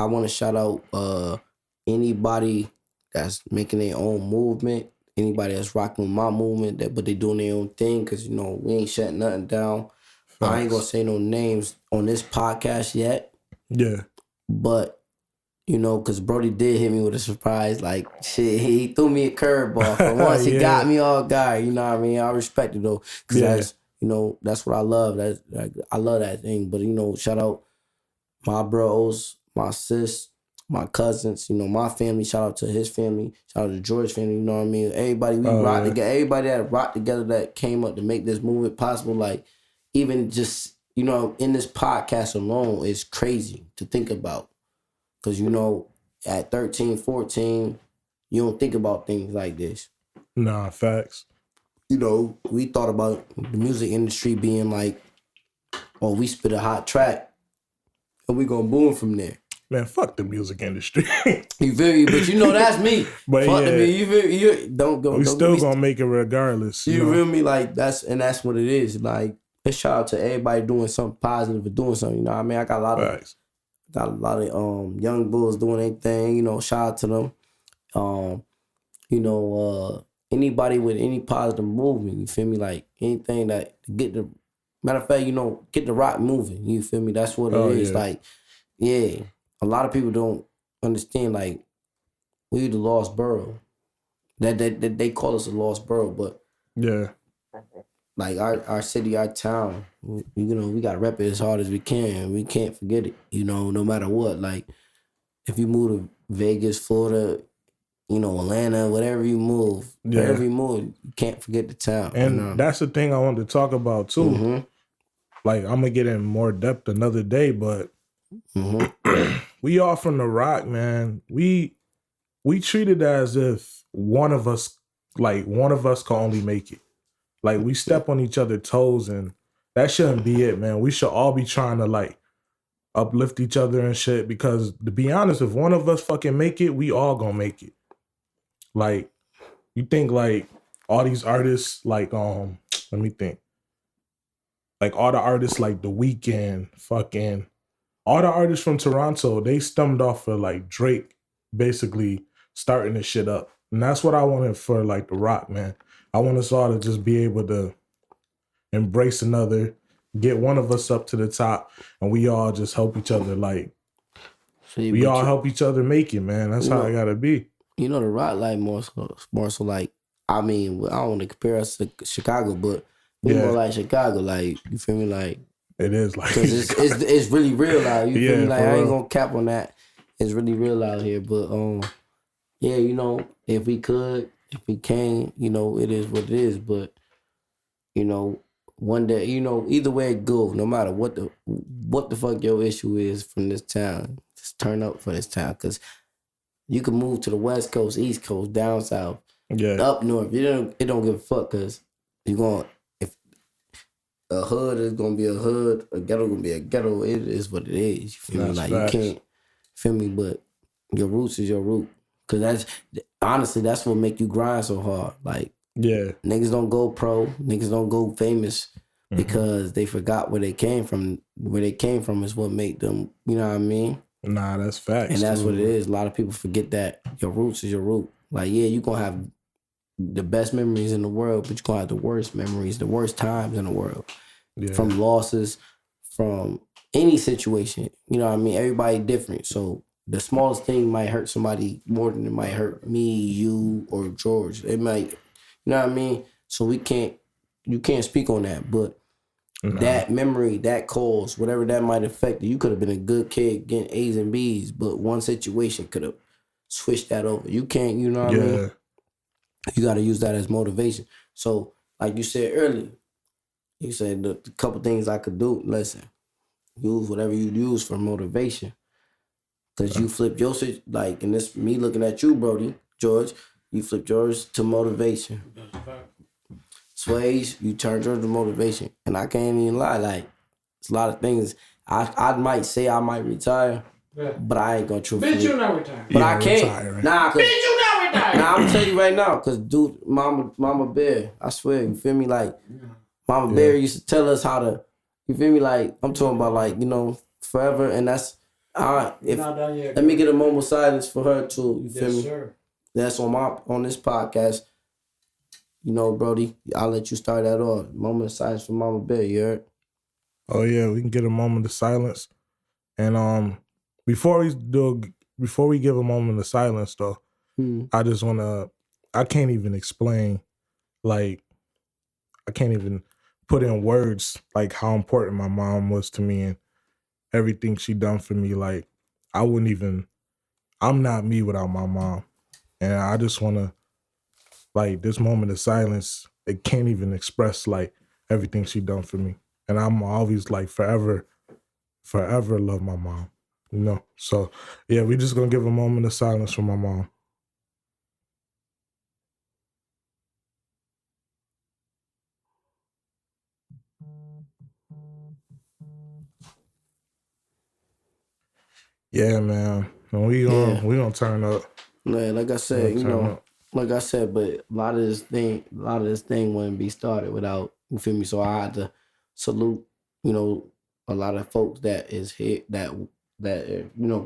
want to shout out anybody that's making their own movement. Anybody that's rocking with my movement, but they doing their own thing, because, you know, we ain't shutting nothing down. I ain't gonna say no names on this podcast yet. Yeah. But, You know, because Brody did hit me with a surprise. Like, shit, he threw me a curveball. For once, he got me all guy. You know what I mean? I respect it, though. Because that's, you know, that's what I love. I love that thing. But, you know, shout out my bros, my sis, my cousins, you know, my family. Shout out to his family. Shout out to George's family. You know what I mean? Everybody rock together. Everybody that rocked together that came up to make this movement possible. Like, even just, you know, in this podcast alone, it's crazy to think about. Because, you know, at 13, 14, you don't think about things like this. Nah, facts. You know, we thought about the music industry being like, oh, we spit a hot track and we gonna boom from there. Man, fuck the music industry. You feel me? But you know that's me. But fuck the music. You don't go. We still gonna make it regardless. You feel me? Like that's what it is. Like, let's shout out to everybody doing something positive or doing something. You know what I mean? I got a lot of young bulls doing their thing, you know, shout out to them. You know, anybody with any positive movement, you feel me? Like anything that get the matter of fact, you know, get the rock moving, you feel me? That's what it is. Like, yeah. A lot of people don't understand, like, we the lost borough. That they call us a lost borough, but yeah. Like our city, our town, you know, we got to rep it as hard as we can. We can't forget it, you know, no matter what. Like, if you move to Vegas, Florida, you know, Atlanta, wherever you move, you can't forget the town. And that's the thing I wanted to talk about, too. Mm-hmm. Like, I'm going to get in more depth another day, but we all from the rock, man. We treat it as if one of us can only make it. Like, we step on each other's toes, and that shouldn't be it, man. We should all be trying to, like, uplift each other and shit, because, to be honest, if one of us fucking make it, we all gonna make it. Like, you think, like, all these artists, like, let me think. Like, all the artists, like, The Weeknd, fucking, all the artists from Toronto, they stemmed off of, like, Drake basically starting this shit up. And that's what I wanted for, like, The Rock, man. I want us all to just be able to embrace another, get one of us up to the top, and we all just help each other. Like, we all help each other make it, man. That's how it gotta be. You know, The Rock, like, more so like, I mean, I don't want to compare us to Chicago, but we more like Chicago. Like, you feel me? Like, it is like, because it's really real out. You feel me? Like, I ain't gonna cap on that. It's really real out here. But yeah, you know, if we can, you know, it is what it is. But, you know, one day, you know, either way it go, no matter what the fuck your issue is from this town, just turn up for this town. Because you can move to the West Coast, East Coast, down South, up North. It don't give a fuck, because you're going, if a hood is going to be a hood, a ghetto going to be a ghetto, it is what it is. You feel me? Like, facts. You can't, feel me? But your roots is your root. Because honestly, that's what make you grind so hard. Like, niggas don't go pro, niggas don't go famous because they forgot where they came from. Where they came from is what made them, you know what I mean? Nah, that's facts. And that's what it is. A lot of people forget that your roots is your root. Like, yeah, you're going to have the best memories in the world, but you're going to have the worst memories, the worst times in the world. Yeah. From losses, from any situation. You know what I mean? Everybody different. So the smallest thing might hurt somebody more than it might hurt me, you, or George. It might, you know what I mean? So you can't speak on that. But that memory, that cause, whatever that might affect you could have been a good kid getting A's and B's, but one situation could have switched that over. You can't, you know what I mean? You got to use that as motivation. So, like you said earlier, you said the couple things I could do. Listen, use whatever you use for motivation. Because you flipped your, like, and this, me looking at you, Brody, George, you flipped yours to motivation. Swayez, you turned yours to motivation. And I can't even lie, like, it's a lot of things. I might say I might retire, but I ain't gonna truthfully. Bitch, you not retire. But I can't. Right? Nah, bitch, you not retire. Nah, I'm gonna tell you right now, because, dude, Mama Bear, I swear, you feel me? Like, Mama Bear used to tell us how to, you feel me? Like, I'm talking about, like, you know, forever, and that's, let me get a moment of silence for her too. You feel me? Sir. That's on this podcast. You know, Brody, I'll let you start that off. Moment of silence for Mama Bear, you heard? Oh yeah, we can get a moment of silence. And before we before we give a moment of silence, though, I just want to, I can't even explain, like, I can't even put in words, like, how important my mom was to me and everything she done for me. Like, I wouldn't even, I'm not me without my mom. And I just want to, like, this moment of silence, it can't even express, like, everything she done for me. And I'm always, like, forever love my mom, you know? So, yeah, we just going to give a moment of silence for my mom. Yeah, man. We gonna turn up. Yeah, like I said, like I said, but a lot of this thing wouldn't be started without, you feel me? So I had to salute, a lot of folks that is here that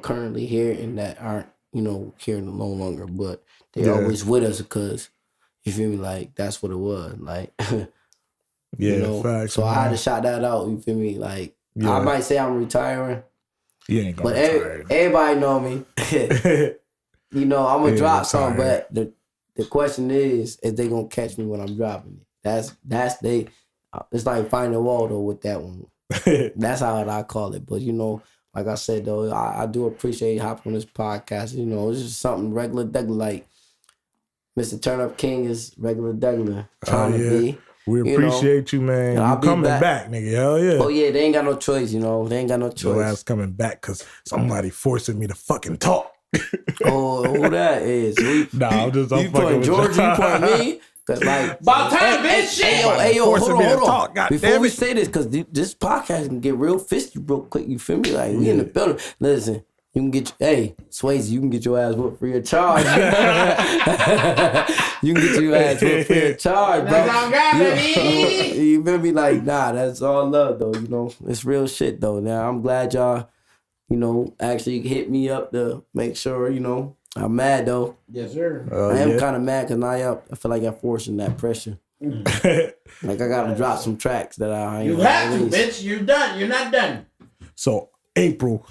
currently here and that aren't, here no longer, but they always with us because, you feel me? Like that's what it was, like. Facts. So I had to shout that out. You feel me? Like I might say I'm retiring. You ain't gonna retire. Everybody know me. I'm gonna drop something, but the question is they gonna catch me when I'm dropping it? That's they. It's like finding Waldo with that one. That's how I call it. But like I said though, I do appreciate hopping on this podcast. It's just something regular, like Mr. Turn Up King is regular, trying to be. We appreciate you, man. You coming back, nigga. Hell yeah. Oh, yeah. They ain't got no choice, They ain't got no choice. Your ass coming back because somebody forcing me to fucking talk. Oh, who that is? I'm just you putting George, you putting me? Cause like about time, bitch. Hey, yo, hold on. Before we say this, because this podcast can get real fisty real quick. You feel me? Like we in the building. Listen. You can get, Swayez, you can get your ass whooped free of charge. You can get your ass whooped free of charge, bro. You feel me? Like, nah, that's all love, though. It's real shit, though. Now, I'm glad y'all, actually hit me up to make sure, I'm mad, though. Yes, sir. I am kind of mad because I feel like I'm forcing that pressure. Like, I got to drop some tracks that I ain't. You have to, bitch. You're done. You're not done. So, April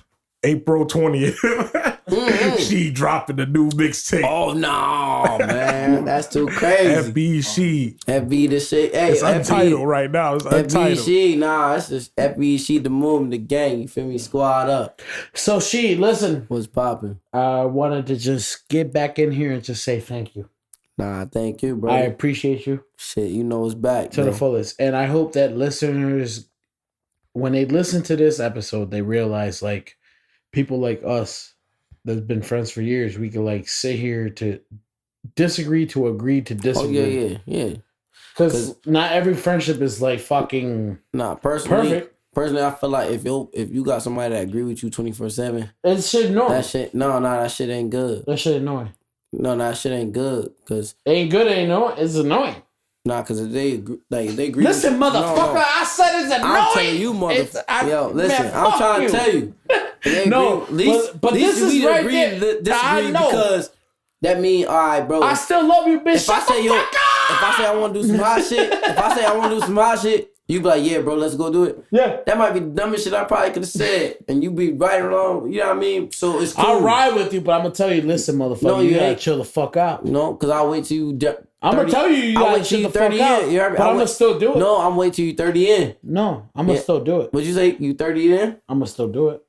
20th, she dropping the new mixtape. Oh no, man, that's too crazy. FBE the shit. Hey, it's untitled right now. It's untitled. FBE, it's just FBE the movement, the gang. You feel me? Squad up. So listen. What's popping? I wanted to just get back in here and just say thank you. Nah, thank you, bro. I appreciate you. Shit, it's back to the fullest, and I hope that listeners, when they listen to this episode, they realize like. People like us that's been friends for years, we can like sit here to disagree to agree to disagree. Oh, yeah. Because not every friendship is like fucking perfect. Personally, I feel like if you got somebody that agree with you 24/7, it shit annoying. That shit ain't good. That shit annoying. No, that shit ain't good. Cause ain't good, ain't annoying. It's annoying. Nah, because if they agree. Listen, motherfucker, no. I said it's annoying. I'm telling you, motherfucker. Yo, listen, I'm trying to tell you. No, but this is right there. Disagree because that mean, all right, bro. I still love you, bitch. If I say I want to do some hot shit, you be like, yeah, bro, let's go do it. Yeah. That might be the dumbest shit I probably could have said. And you be right along, you know what I mean? So it's cool. I'll ride with you, but I'm going to tell you, listen, motherfucker, you got to chill the fuck out. No, because I'll wait till you... I'm going to tell you got to chill the fuck out. But I'm going to still do it. No, I'm waiting till you 30 in. No, I'm going to still do it. What'd you say? You 30 in? I'm going to still do it.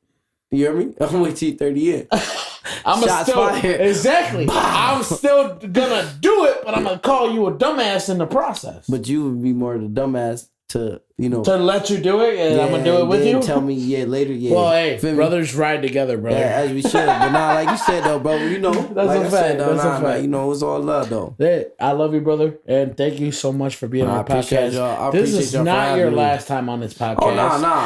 You hear me? I'm going to wait till you 30 in. Shots fired. Exactly. I'm still going to do it, but I'm going to call you a dumbass in the process. But you would be more the dumbass to let you do it, and I'm gonna do it with you. Tell me, later, Well, hey, brothers ride together, brother. Yeah, as we should. But like you said though, bro, that's like a fact. That's a fact. It's all love though. Hey, I love you, brother, and thank you so much for being on the podcast. Y'all. This is not your last time on this podcast. Oh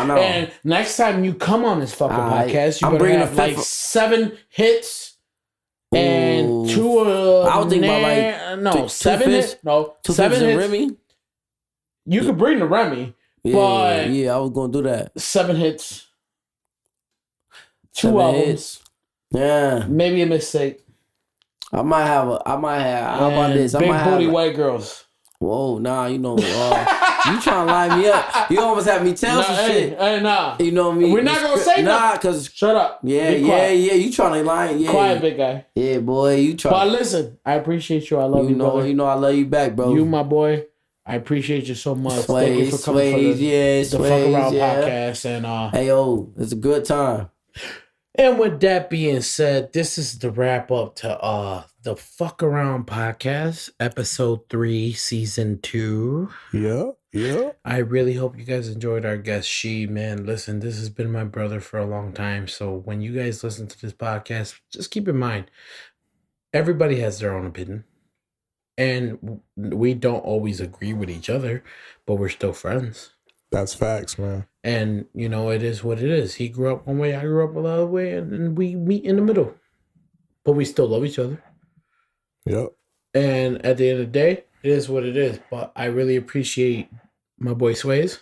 no. And next time you come on this fucking podcast, you're gonna have like 7 hits. And 2 I was thinking about like 7 hits. No, 7 hits. Remy. You could bring the Remy. But I was gonna do that. 7 hits. 2 albums. Yeah. Maybe a mistake. I might have how about this? Big booty white girls. Whoa, nah, you know, you trying to line me up. You almost have me tell some shit. Hey, nah. You know what I mean? We're not going to say nah, because... Shut up. Yeah. You trying to line... Yeah. Quiet, big guy. Yeah, boy, you trying... But listen, I appreciate you. I love you, brother. You know I love you back, bro. You, my boy. I appreciate you so much. Swayez, Thank you for coming for the Fuck Around podcast. And hey, yo, it's a good time. And with that being said, this is the wrap up to the Fuck Around Podcast, episode 3, season 2. Yeah. I really hope you guys enjoyed our guest, She. Man, listen, this has been my brother for a long time. So when you guys listen to this podcast, just keep in mind, everybody has their own opinion. And we don't always agree with each other, but we're still friends. That's facts, man. And, you know, it is what it is. He grew up one way, I grew up another way, and we meet in the middle. But we still love each other. Yep. And at the end of the day, it is what it is. But I really appreciate my boy Swayez.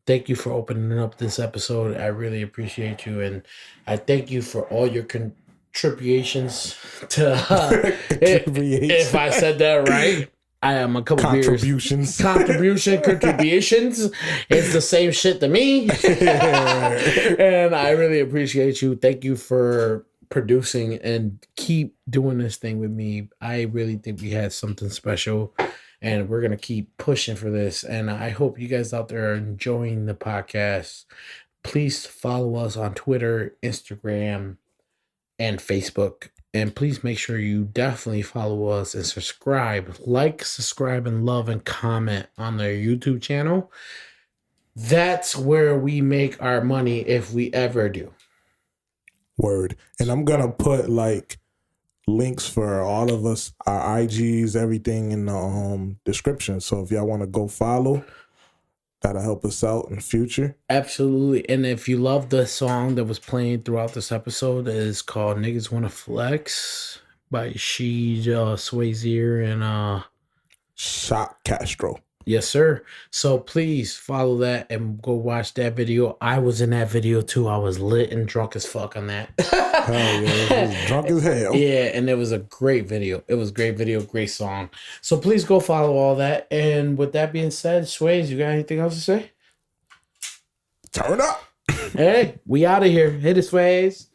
Thank you for opening up this episode. I really appreciate you. And I thank you for all your contributions to... if I said that right. I am a couple contributions. Contributions. It's the same shit to me. And I really appreciate you. Thank you for producing and keep doing this thing with me. I really think we had something special and we're going to keep pushing for this. And I hope you guys out there are enjoying the podcast. Please follow us on Twitter, Instagram, and Facebook. And please make sure you definitely follow us and subscribe. Like, subscribe, and love and comment on their YouTube channel. That's where we make our money if we ever do. Word. And I'm going to put like links for all of us, our IGs, everything in the description. So if y'all want to go follow, that'll help us out in the future. Absolutely. And if you love the song that was playing throughout this episode, it is called Niggas Wanna Flex by Swayez and Shock Castro. Yes, sir. So please follow that and go watch that video. I was in that video too. I was lit and drunk as fuck on that. Hell yeah, it was drunk as hell. Yeah, and it was a great video. It was a great video, great song. So please go follow all that. And with that being said, Swayez, you got anything else to say? Turn up. Hey, we out of here. Hit it, Swayez.